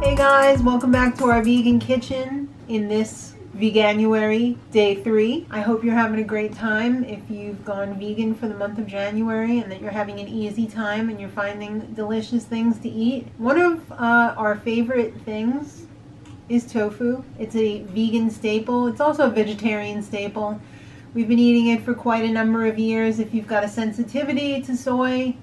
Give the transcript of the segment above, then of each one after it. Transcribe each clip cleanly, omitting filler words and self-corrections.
Hey guys, welcome back to our vegan kitchen in this Veganuary day 3. I hope you're having a great time if you've gone vegan for the month of January and that you're having an easy time and you're finding delicious things to eat. One of our favorite things is tofu. It's a vegan staple. It's also a vegetarian staple. We've been eating it for quite a number of years. If you've got a sensitivity to soy,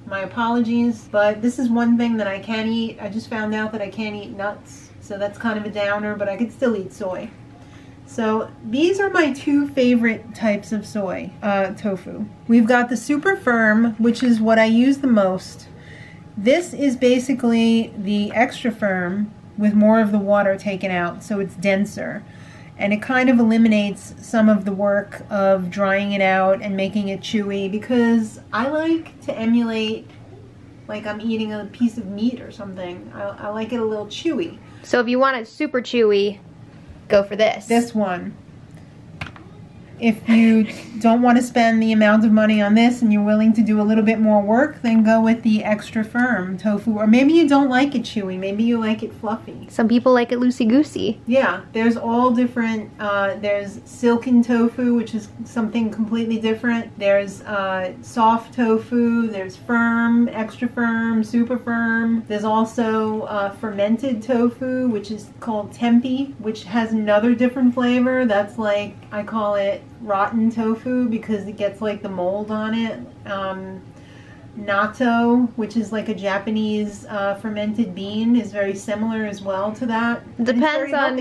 my apologies, but this is one thing that I can eat. I just found out that I can't eat nuts, so that's kind of a downer, but I could still eat soy. So these are my two favorite types of soy, tofu. We've got the super firm, which is what I use the most. This is basically the extra firm with more of the water taken out, so it's denser. And it kind of eliminates some of the work of drying it out and making it chewy, because I like to emulate like I'm eating a piece of meat or something. I like it a little chewy. So if you want it super chewy, go for this. This one. If you don't want to spend the amount of money on this and you're willing to do a little bit more work, then go with the extra firm tofu. Or maybe you don't like it chewy. Maybe you like it fluffy. Some people like it loosey-goosey. Yeah, there's all different. There's silken tofu, which is something completely different. There's soft tofu. There's firm, extra firm, super firm. There's also fermented tofu, which is called tempeh, which has another different flavor. That's like, I call it rotten tofu because it gets like the mold on it. Natto, which is like a Japanese fermented bean, is very similar as well to that. Depends on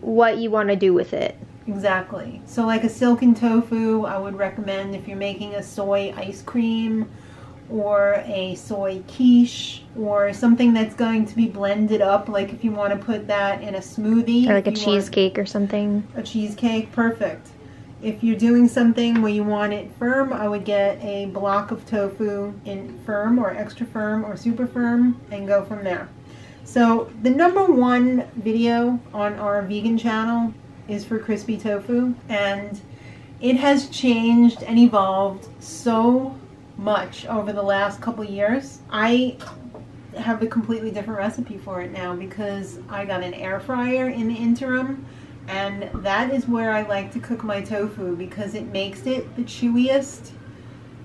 what you want to do with it. Exactly. So like a silken tofu, I would recommend if you're making a soy ice cream or a soy quiche or something that's going to be blended up, like if you want to put that in a smoothie. Or like a cheesecake or something. A cheesecake, perfect. If you're doing something where you want it firm, I would get a block of tofu in firm or extra firm or super firm and go from there. So the #1 video on our vegan channel is for crispy tofu, and it has changed and evolved so much over the last couple years. I have a completely different recipe for it now because I got an air fryer in the interim. And that is where I like to cook my tofu because it makes it the chewiest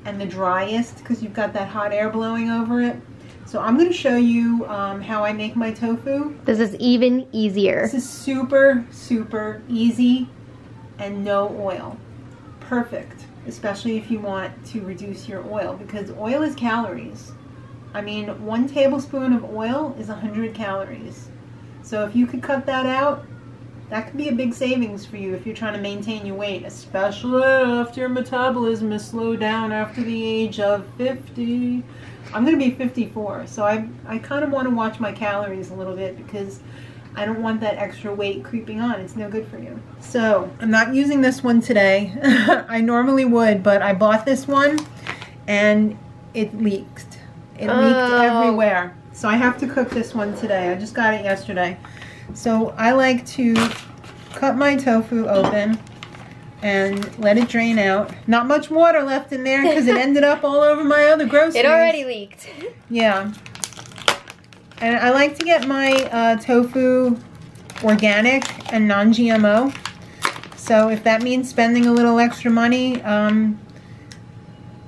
and the driest because you've got that hot air blowing over it. So I'm going to show you how I make my tofu. This is even easier. This is super, super easy and no oil. Perfect, especially if you want to reduce your oil because oil is calories. I mean, 1 tablespoon of oil is 100 calories. So if you could cut that out, that could be a big savings for you if you're trying to maintain your weight, especially after your metabolism is slowed down after the age of 50. I'm going to be 54, so I kind of want to watch my calories a little bit because I don't want that extra weight creeping on. It's no good for you. So I'm not using this one today. I normally would, but I bought this one and it leaked. It leaked everywhere. So I have to cook this one today. I just got it yesterday. So I like to cut my tofu open and let it drain out. Not much water left in there because it ended up all over my other groceries. It already leaked. Yeah. And I like to get my tofu organic and non-GMO. So if that means spending a little extra money,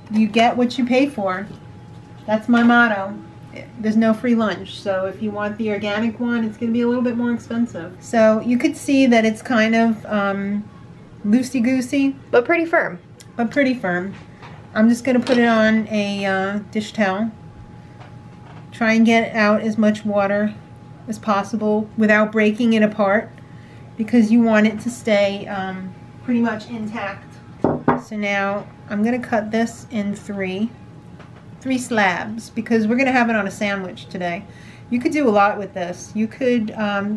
you get what you pay for. That's my motto. There's no free lunch, so if you want the organic one, it's going to be a little bit more expensive. So you could see that it's kind of loosey-goosey. But pretty firm. But pretty firm. I'm just going to put it on a dish towel. Try and get out as much water as possible without breaking it apart because you want it to stay pretty much intact. So now I'm going to cut this in 3 slabs because we're going to have it on a sandwich today. You could do a lot with this. You could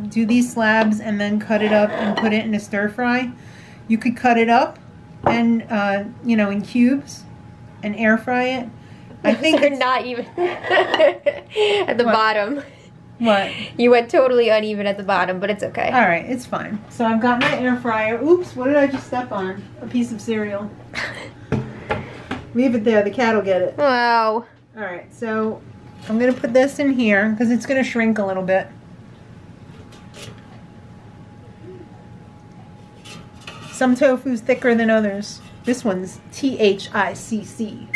do these slabs and then cut it up and put it in a stir fry. You could cut it up and you know, in cubes and air fry it. I think they're not even at the bottom. What? You went totally uneven at the bottom, but it's okay. All right, it's fine. So I've got my air fryer. Oops, what did I just step on? A piece of cereal. Leave it there, the cat will get it. Wow. Alright, so I'm going to put this in here because it's going to shrink a little bit. Some tofu's thicker than others. This one's THICC.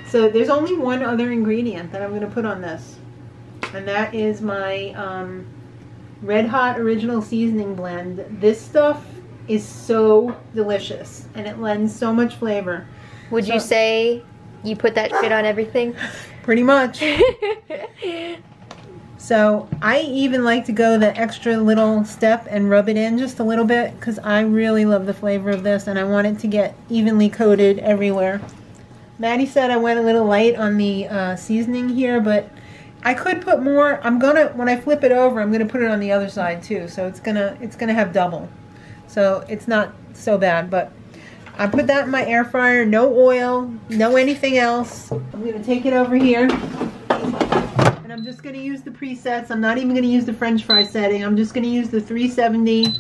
So there's only one other ingredient that I'm going to put on this. And that is my Red Hot Original Seasoning Blend. This stuff is so delicious. And it lends so much flavor. Would you say you put that shit on everything? Pretty much. So I even like to go the extra little step and rub it in just a little bit because I really love the flavor of this and I want it to get evenly coated everywhere. Maddie said I went a little light on the seasoning here, but I could put more. I'm gonna, when I flip it over, I'm gonna put it on the other side too, so it's gonna have double. So it's not so bad, but I put that in my air fryer. No oil, no anything else. I'm gonna take it over here. I'm just going to use the presets. I'm not even going to use the French fry setting. I'm just going to use the 370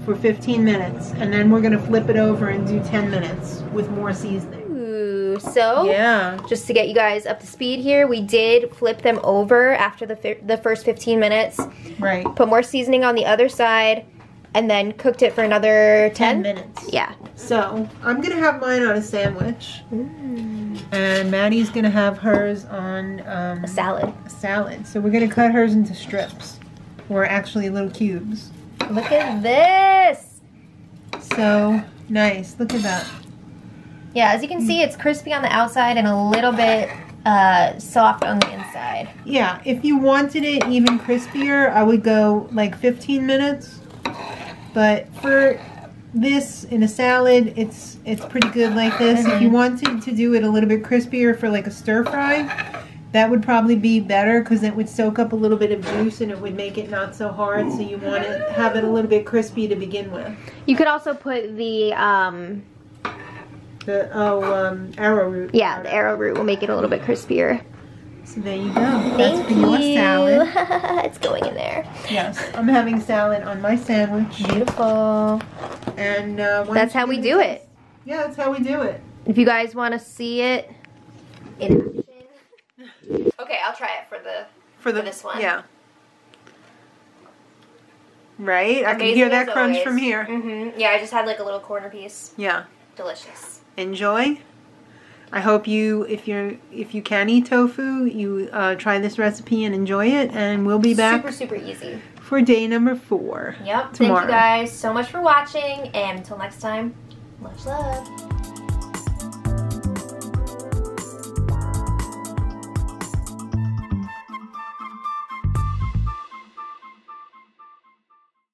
for 15 minutes. And then we're going to flip it over and do 10 minutes with more seasoning. Ooh, so yeah, just to get you guys up to speed here, we did flip them over after the first 15 minutes. Right. Put more seasoning on the other side and then cooked it for another 10 minutes. Yeah. So I'm going to have mine on a sandwich. And Maddie's going to have hers on a salad. So we're going to cut hers into strips, or actually little cubes. Look at this. So nice. Look at that. Yeah, as you can see, it's crispy on the outside and a little bit soft on the inside. Yeah, if you wanted it even crispier, I would go like 15 minutes. But for this in a salad, it's pretty good like this. If you wanted to do it a little bit crispier for like a stir fry, that would probably be better because it would soak up a little bit of juice and it would make it not so hard. So you want to have it a little bit crispy to begin with. You could also put the arrowroot. Yeah, the arrowroot will make it a little bit crispier. So there you go. That's for your salad. It's going in there. Yes, I'm having salad on my sandwich. Beautiful. And that's how we do it. Yeah, that's how we do it. If you guys want to see it in action. Okay, I'll try it for this one. Yeah. Right? I Amazing can hear that as crunch always. from here. Yeah, I just had like a little corner piece. Yeah. Delicious. Enjoy. I hope you, if you can eat tofu, you try this recipe and enjoy it, and we'll be back super easy for day number 4. Yep. Tomorrow. Thank you guys so much for watching, and until next time, much love.